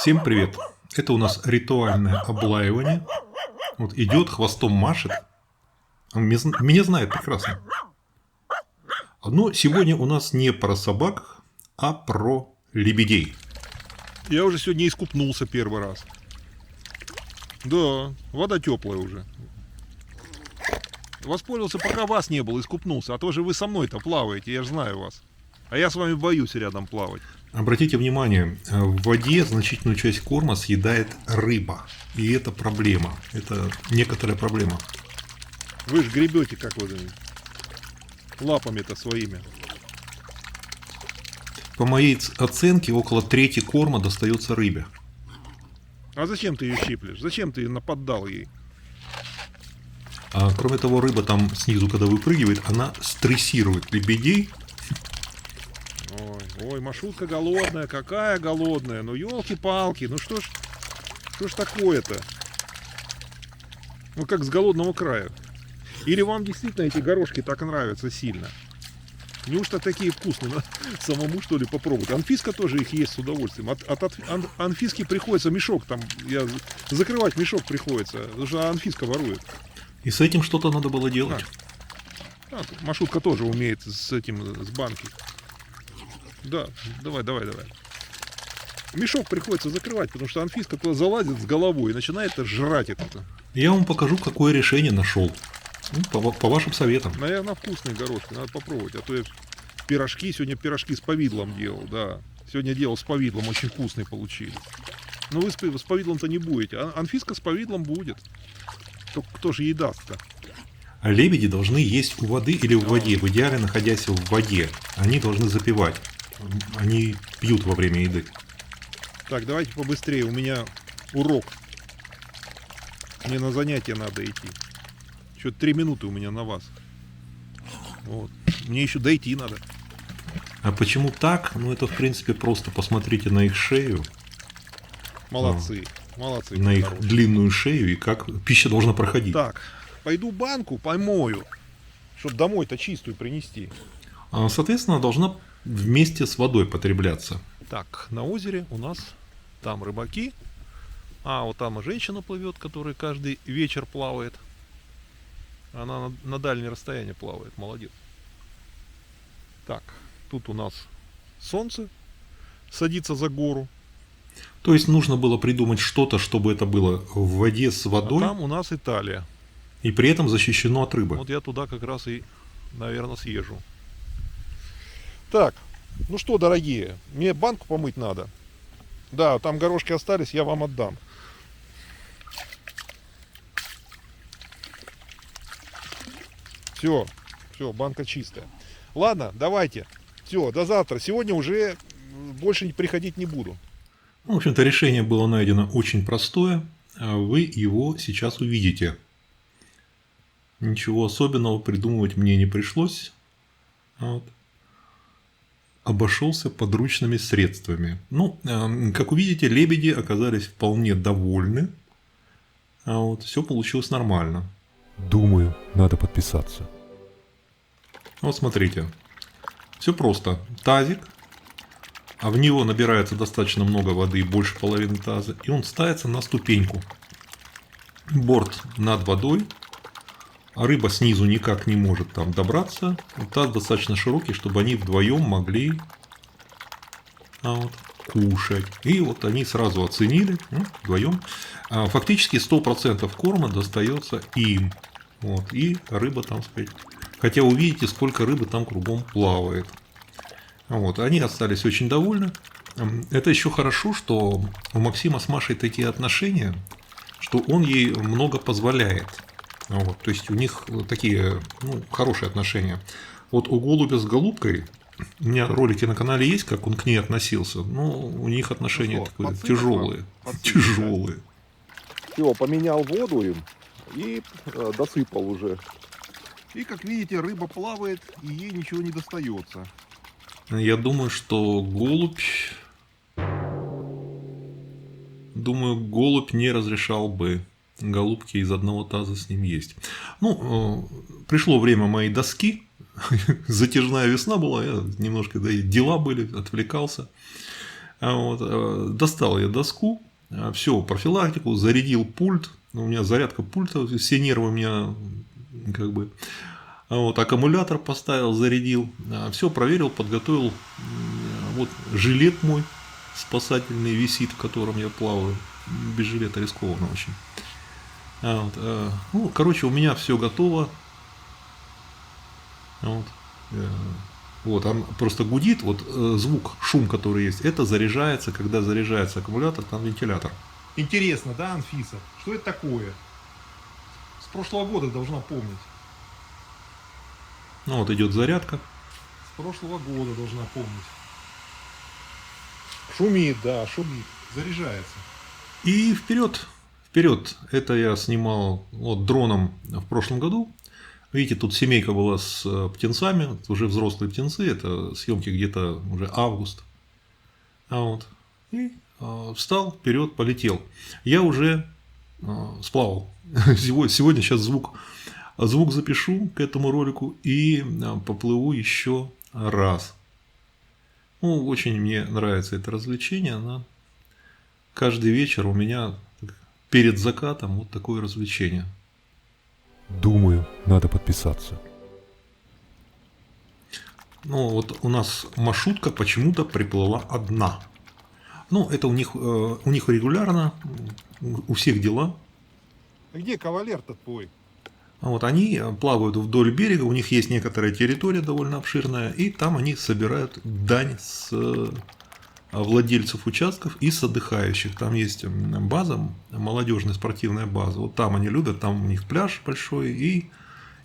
Всем привет! Это у нас ритуальное облаивание. Вот идет, хвостом машет. Он меня знает прекрасно. Но сегодня у нас не про собак, а про лебедей. Я уже сегодня искупнулся первый раз. Да, вода теплая уже. Воспользовался, пока вас не было, искупнулся. А то же вы со мной-то плаваете, я же знаю вас. А я с вами боюсь рядом плавать. Обратите внимание, в воде значительную часть корма съедает рыба. И это проблема. Это некоторая проблема. Вы же гребете как вы лапами-то своими. По моей оценке, около трети корма достается рыбе. А зачем ты ее щиплешь? Зачем ты нападал ей? А кроме того, рыба там снизу, когда выпрыгивает, она стрессирует лебедей. Ой, маршрутка голодная, какая голодная. Ну елки-палки, ну что ж такое-то? Ну как с голодного края. Или вам действительно эти горошки так нравятся сильно? Неужто такие вкусные? Надо самому что ли попробовать? Анфиска тоже их ест с удовольствием. От Анфиски приходится мешок там, закрывать мешок приходится, потому что Анфиска ворует. И с этим что-то надо было делать. Машутка тоже умеет с этим, с банки. Да, давай. Мешок приходится закрывать, потому что Анфиска туда залазит с головой и начинает жрать это. Я вам покажу, какое решение нашел. По вашим советам. Наверное, вкусные горошки, надо попробовать. А то я сегодня пирожки с повидлом делал, да. Сегодня делал с повидлом, очень вкусные получились. Но вы с повидлом-то не будете. А Анфиска с повидлом будет. Только кто же ей даст-то? А лебеди должны есть у воды или в воде, в идеале находясь в воде. Они должны запивать. Они пьют во время еды. Так, давайте побыстрее, у меня урок. Мне на занятие надо идти. Еще 3 минуты у меня на вас. Вот. Мне еще дойти надо. А почему так? Ну, это, в принципе, просто посмотрите на их шею. Молодцы. На их хорошие. длинную шею и как пища должна проходить. Так, пойду банку помою, чтобы домой-то чистую принести. Соответственно, должна вместе с водой потребляться. Так, на озере у нас там рыбаки. А, вот там и женщина плывет, которая каждый вечер плавает. Она на дальнее расстояние плавает, молодец. Так, тут у нас солнце садится за гору. То есть нужно было придумать что-то, чтобы это было в воде с водой. А там у нас Италия. И при этом защищено от рыбы. Вот я туда как раз и, наверное, съезжу. Так, ну что, дорогие, мне банку помыть надо. Да, там горошки остались, я вам отдам. Все, банка чистая. Ладно, давайте. Все, до завтра. Сегодня уже больше приходить не буду. Ну, в общем-то, решение было найдено очень простое. Вы его сейчас увидите. Ничего особенного придумывать мне не пришлось. Вот. Обошелся подручными средствами. Ну, как увидите, лебеди оказались вполне довольны. Вот. Все получилось нормально. Думаю, надо подписаться. Вот смотрите. Все просто. Тазик. А в него набирается достаточно много воды, больше половины таза. И он ставится на ступеньку. Борт над водой. А рыба снизу никак не может там добраться. Таз достаточно широкий, чтобы они вдвоем могли кушать. И вот они сразу оценили вдвоем. Фактически 100% корма достается им. Вот. И рыба там, сказать. Хотя увидите, сколько рыбы там кругом плавает. Вот. Они остались очень довольны. Это еще хорошо, что у Максима с Машей такие отношения, что он ей много позволяет. Вот, то есть у них такие хорошие отношения. Вот у голубя с голубкой, у меня ролики на канале есть, как он к ней относился. Но у них отношения тяжелые. Тяжелые. Все, поменял воду им и досыпал уже. И как видите, рыба плавает, и ей ничего не достается. Я думаю, что голубь не разрешал бы голубки из одного таза с ним есть. Ну, пришло время моей доски. Затяжная весна была, я немножко дела были, отвлекался. Достал я доску, все, профилактику, зарядил пульт. У меня зарядка пульта, все нервы у меня как бы. Аккумулятор поставил, зарядил. Все проверил, подготовил. Вот жилет мой спасательный висит, в котором я плаваю. Без жилета рискованно очень. Короче, у меня все готово. Он просто гудит, звук, шум, который есть, это заряжается, когда заряжается аккумулятор, там вентилятор. Интересно, да, Анфиса? Что это такое? С прошлого года должна помнить. Идет зарядка. С прошлого года должна помнить. Шумит, да, шумит. Заряжается. И вперед. Вперед. Это я снимал дроном в прошлом году. Видите, тут семейка была с птенцами, уже взрослые птенцы, это съемки где-то уже август. И встал, вперед, полетел. Я уже сплавал. Сегодня сейчас звук запишу к этому ролику и поплыву еще раз. Очень мне нравится это развлечение. Каждый вечер у меня перед закатом вот такое развлечение. Думаю, надо подписаться. У нас маршрутка почему-то приплыла одна. Это у них регулярно, у всех дела. А где кавалер-то твой? Они плавают вдоль берега, у них есть некоторая территория довольно обширная, и там они собирают дань с владельцев участков и с отдыхающих. Там есть база, молодежная спортивная база. Вот там они любят, там у них пляж большой, и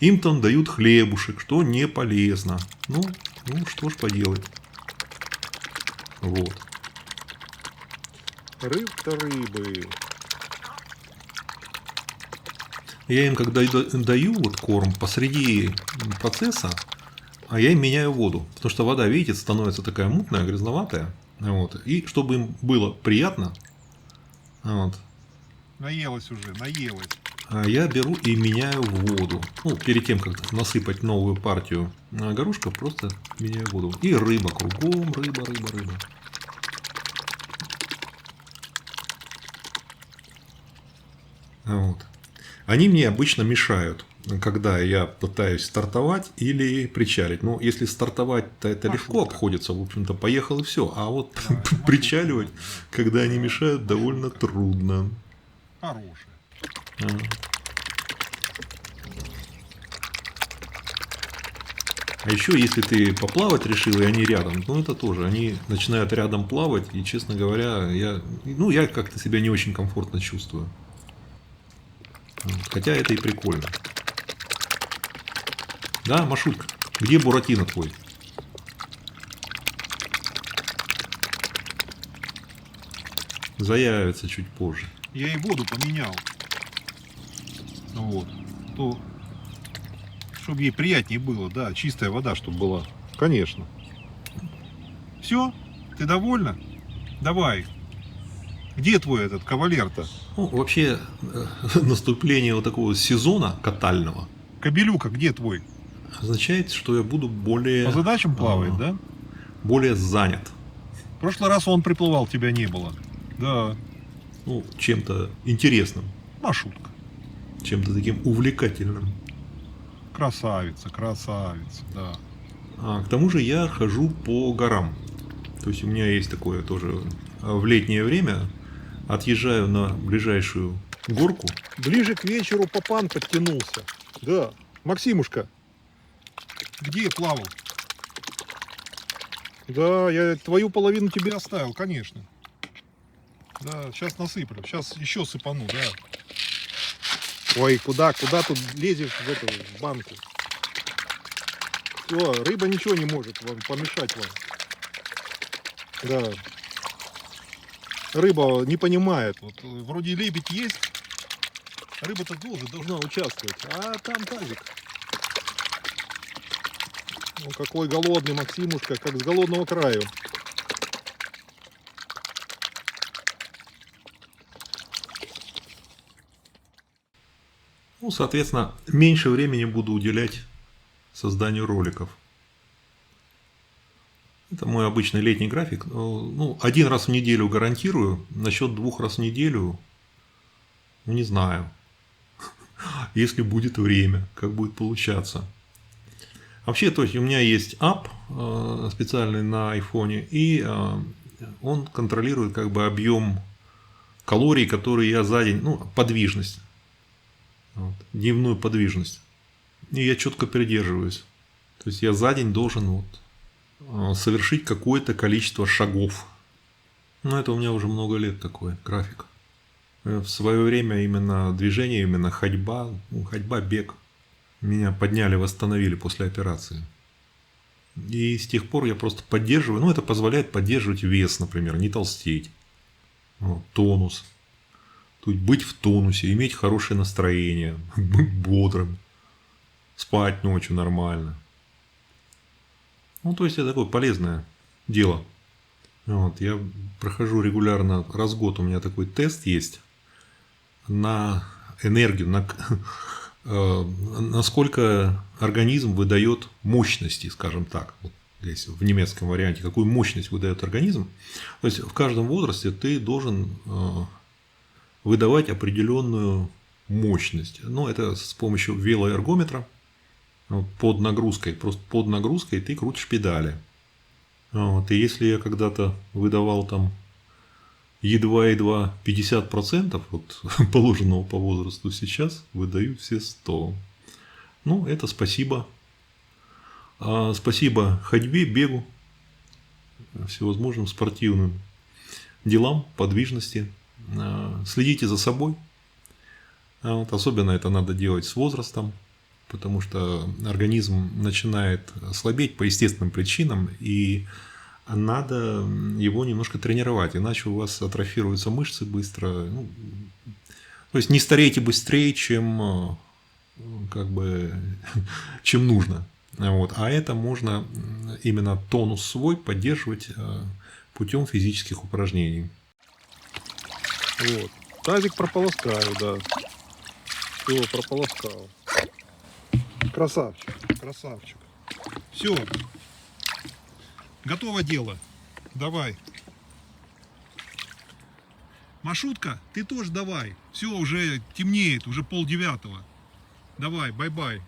им там дают хлебушек, что не полезно. Что ж поделать. Вот. Рыб-то рыбы. Я им, когда даю корм посреди процесса, я им меняю воду. Потому что вода, видите, становится такая мутная, грязноватая. И чтобы им было приятно, Наелась уже, наелась. я беру и меняю воду. Перед тем, как насыпать новую партию горошка, просто меняю воду. И рыба кругом, рыба. Они мне обычно мешают, когда я пытаюсь стартовать или причалить. Если стартовать, то это легко обходится, в общем-то, поехал и все. А причаливать, когда они мешают, довольно трудно. Хорошая. А еще, если ты поплавать решил, и они рядом, это тоже. Они начинают рядом плавать, и, честно говоря, я как-то себя не очень комфортно чувствую. Хотя это и прикольно. Да, Машутка, где Буратино твой? Заявится чуть позже. Я ей воду поменял. Чтобы ей приятнее было, да, чистая вода, чтобы была. Конечно. Все? Ты довольна? Давай. Где твой этот кавалер-то? Вообще, наступление такого сезона катального Кобелюка, где твой? означает, что я буду более... По задачам плавает, да? Более занят. В прошлый раз он приплывал, тебя не было. Да. Чем-то интересным. Маршрутка. Чем-то таким увлекательным. Красавица, да. К тому же я хожу по горам. То есть у меня есть такое тоже в летнее время. Отъезжаю на ближайшую горку. Ближе к вечеру папан подтянулся. Да. Максимушка. Где плавал? Да, я твою половину тебе Тебе оставил, конечно. Да, сейчас насыплю. Сейчас еще сыпану, да. Ой, куда тут лезешь в банку? Все, рыба ничего не может вам помешать вам. Да. Рыба не понимает. Вроде лебедь есть. Рыба-то должна участвовать. А там тазик. Какой голодный Максимушка, как с голодного краю. Соответственно, меньше времени буду уделять созданию роликов. Это мой обычный летний график. Ну, 1 раз в неделю гарантирую. Насчет 2 раз в неделю, ну, не знаю. Если будет время, как будет получаться. Вообще, то есть у меня есть ап специальный на айфоне, и он контролирует как бы объем калорий, которые я за день, ну, подвижность, вот, дневную подвижность. И я четко придерживаюсь. То есть я за день должен вот совершить какое-то количество шагов. Но это у меня уже много лет такой график. В свое время именно движение, именно ходьба, ну, ходьба, бег меня подняли, восстановили после операции. И с тех пор я просто поддерживаю, ну, это позволяет поддерживать вес, например, не толстеть, вот, тонус. Тут быть в тонусе, иметь хорошее настроение, быть бодрым, спать ночью нормально. Ну, то есть это такое полезное дело. Вот, я прохожу регулярно, раз в год у меня такой тест есть на энергию, насколько организм выдает мощности, скажем так, вот здесь в немецком варианте, какую мощность выдает организм. То есть в каждом возрасте ты должен выдавать определенную мощность. Ну, это с помощью велоэргометра, под нагрузкой. Просто под нагрузкой ты крутишь педали. Вот. И если я когда-то выдавал там едва-едва 50% от положенного по возрасту, сейчас выдаю все 100. Ну, это спасибо. Спасибо ходьбе, бегу, всевозможным спортивным делам, подвижности. Следите за собой. Вот. Особенно это надо делать с возрастом, потому что организм начинает слабеть по естественным причинам, и надо его немножко тренировать, иначе у вас атрофируются мышцы быстро. Ну, то есть не старейте быстрее, чем, как бы, чем нужно. Вот. А это можно именно тонус свой поддерживать путем физических упражнений. Вот. Тазик прополоскаю, да. Все, прополоскал. Красавчик, красавчик. Все. Готово дело. Давай. Машутка, ты тоже давай. Все, уже темнеет, уже 8:30. Давай, бай-бай.